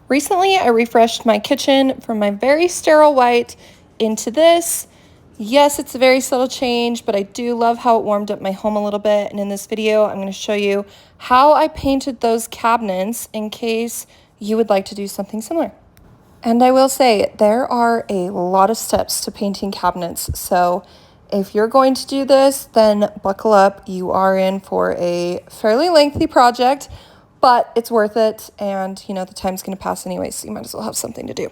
Recently, I refreshed my kitchen from my very sterile white into this. Yes, it's a very subtle change, but I do love how it warmed up my home a little bit. And in this video, I'm going to show you how I painted those cabinets in case you would like to do something similar. And I will say, there are a lot of steps to painting cabinets. So if you're going to do this, then buckle up. You are in for a fairly lengthy project, but it's worth it. And you know, the time's going to pass anyway, so you might as well have something to do.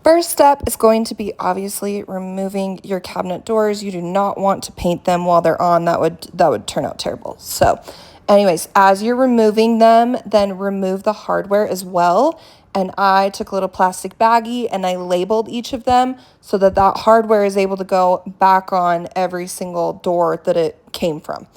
First step is going to be obviously removing your cabinet doors. You do not want to paint them while they're on. That would turn out terrible. So anyways, as you're removing them, then remove the hardware as well. And I took a little plastic baggie and I labeled each of them so that that hardware is able to go back on every single door that it came from.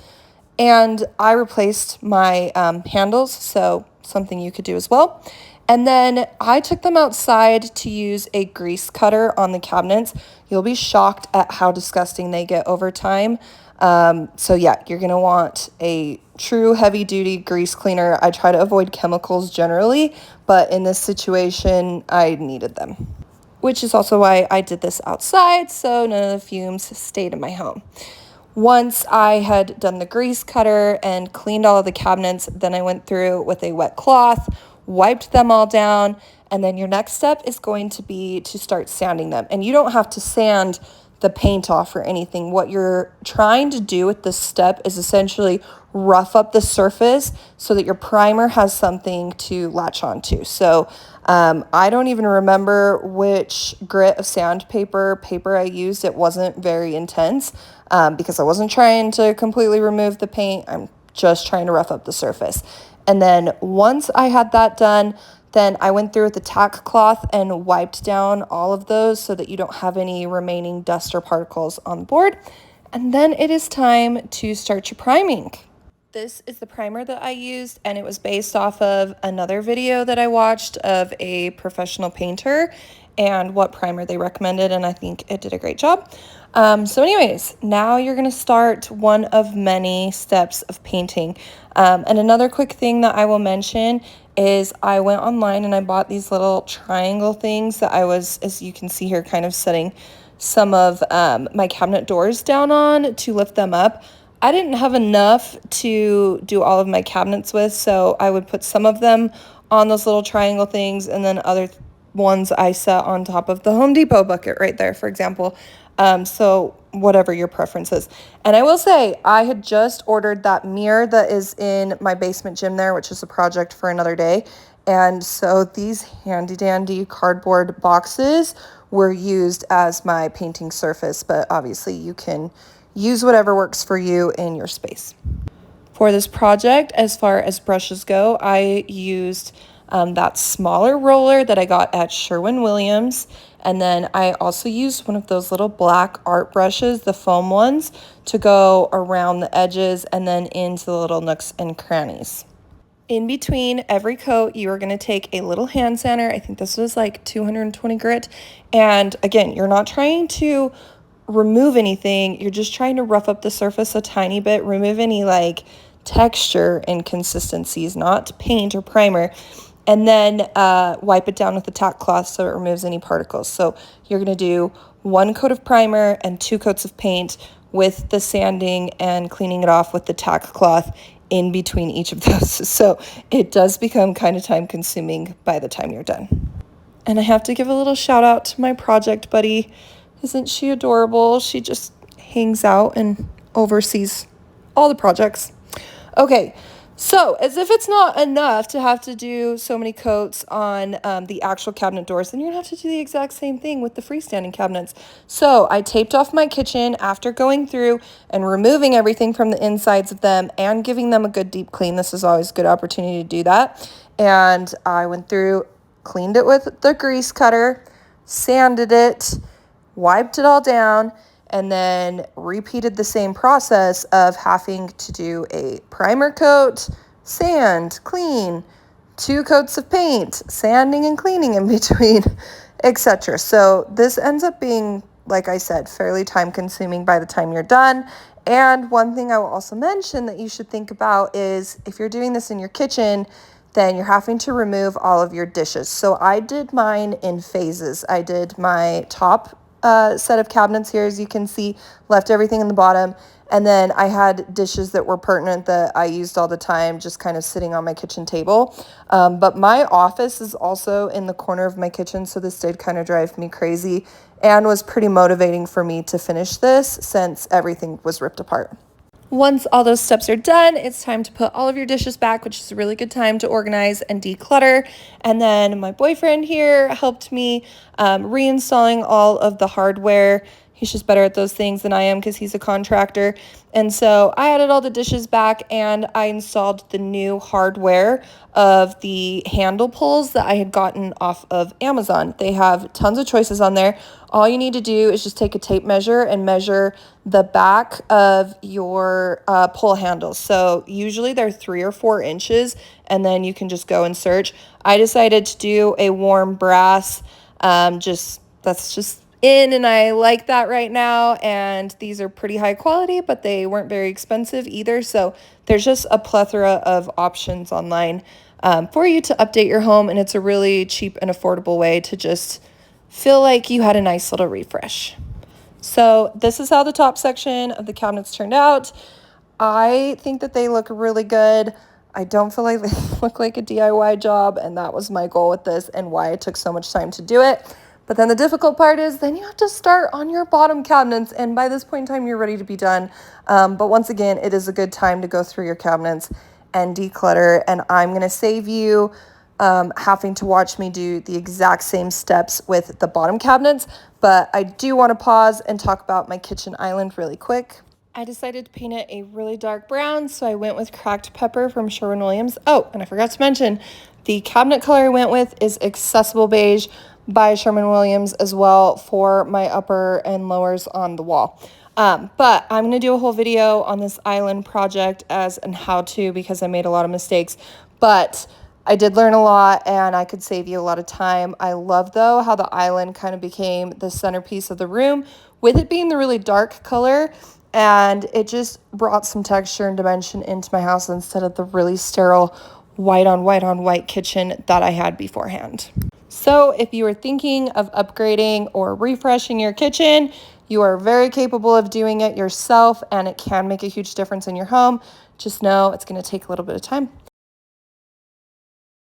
And I replaced my handles, so something you could do as well. And then I took them outside to use a grease cutter on the cabinets. You'll be shocked at how disgusting they get over time. So yeah, you're gonna want a true heavy duty grease cleaner. I try to avoid chemicals generally, but in this situation, I needed them. Which is also why I did this outside, so none of the fumes stayed in my home. Once I had done the grease cutter and cleaned all of the cabinets, then I went through with a wet cloth, wiped them all down, and then your next step is going to be to start sanding them. And you don't have to sand the paint off or anything. What you're trying to do with this step is essentially rough up the surface so that your primer has something to latch onto. So I don't even remember which grit of sandpaper paper I used. It wasn't very intense because I wasn't trying to completely remove the paint. I'm just trying to rough up the surface. And then once I had that done, then I went through with the tack cloth and wiped down all of those so that you don't have any remaining dust or particles on the board. And then it is time to start your priming. This is the primer that I used, and it was based off of another video that I watched of a professional painter and what primer they recommended, and I think it did a great job. So anyways, now you're going to start one of many steps of painting. And another quick thing that I will mention is I went online and I bought these little triangle things that I was, as you can see here, kind of setting some of my cabinet doors down on to lift them up. I didn't have enough to do all of my cabinets with, so I would put some of them on those little triangle things, and then other ones I set on top of the Home Depot bucket right there, for example. So whatever your preference is. And I will say, I had just ordered that mirror that is in my basement gym there, which is a project for another day. And so these handy dandy cardboard boxes were used as my painting surface, but obviously you can use whatever works for you in your space. For this project, as far as brushes go, I used that smaller roller that I got at Sherwin-Williams. And then I also used one of those little black art brushes, the foam ones, to go around the edges and then into the little nooks and crannies. In between every coat, you are going to take a little hand sander. I think this was like 220 grit. And again, you're not trying to remove anything. You're just trying to rough up the surface a tiny bit, remove any like texture inconsistencies, not paint or primer, and then wipe it down with the tack cloth so it removes any particles. So you're going to do one coat of primer and 2 coats of paint with the sanding and cleaning it off with the tack cloth in between each of those. So it does become kind of time consuming by the time you're done. And I have to give a little shout out to my project buddy. Isn't she adorable? She just hangs out and oversees all the projects. Okay, so as if it's not enough to have to do so many coats on the actual cabinet doors, then you're gonna have to do the exact same thing with the freestanding cabinets. So I taped off my kitchen after going through and removing everything from the insides of them and giving them a good deep clean. This is always a good opportunity to do that. And I went through, cleaned it with the grease cutter, sanded it, wiped it all down, and then repeated the same process of having to do a primer coat, sand, clean, 2 coats of paint, sanding and cleaning in between, etc. So this ends up being, like I said, fairly time consuming by the time you're done. And one thing I will also mention that you should think about is if you're doing this in your kitchen, then you're having to remove all of your dishes. So I did mine in phases. I did my top set of cabinets here, as you can see, left everything in the bottom. And then I had dishes that were pertinent that I used all the time, just kind of sitting on my kitchen table. But my office is also in the corner of my kitchen, so this did kind of drive me crazy and was pretty motivating for me to finish this since everything was ripped apart. Once all those steps are done, it's time to put all of your dishes back, which is a really good time to organize and declutter. And then my boyfriend here helped me reinstalling all of the hardware. He's just better at those things than I am because he's a contractor. And so I added all the dishes back and I installed the new hardware of the handle pulls that I had gotten off of Amazon. They have tons of choices on there. All you need to do is just take a tape measure and measure the back of your pull handles. So usually they're 3 or 4 inches, and then you can just go and search. I decided to do a warm brass, that's just in, and I like that right now. And these are pretty high quality, but they weren't very expensive either. So there's just a plethora of options online for you to update your home, and it's a really cheap and affordable way to just feel like you had a nice little refresh. So this is how the top section of the cabinets turned out. I think that they look really good. I don't feel like they look like a DIY job, and that was my goal with this and why it took so much time to do it. But then the difficult part is then you have to start on your bottom cabinets, and by this point in time, you're ready to be done. But once again, it is a good time to go through your cabinets and declutter, and I'm going to save you having to watch me do the exact same steps with the bottom cabinets. But I do want to pause and talk about my kitchen island really quick. I decided to paint it a really dark brown, so I went with Cracked Pepper from Sherwin-Williams. Oh, and I forgot to mention, the cabinet color I went with is Accessible Beige by Sherwin-Williams as well for my upper and lowers on the wall. But I'm going to do a whole video on this island project as an how-to because I made a lot of mistakes. But I did learn a lot and I could save you a lot of time. I love, though, how the island kind of became the centerpiece of the room with it being the really dark color. And it just brought some texture and dimension into my house instead of the really sterile white on white on white kitchen that I had beforehand. So if you are thinking of upgrading or refreshing your kitchen, you are very capable of doing it yourself, and it can make a huge difference in your home. Just know it's going to take a little bit of time.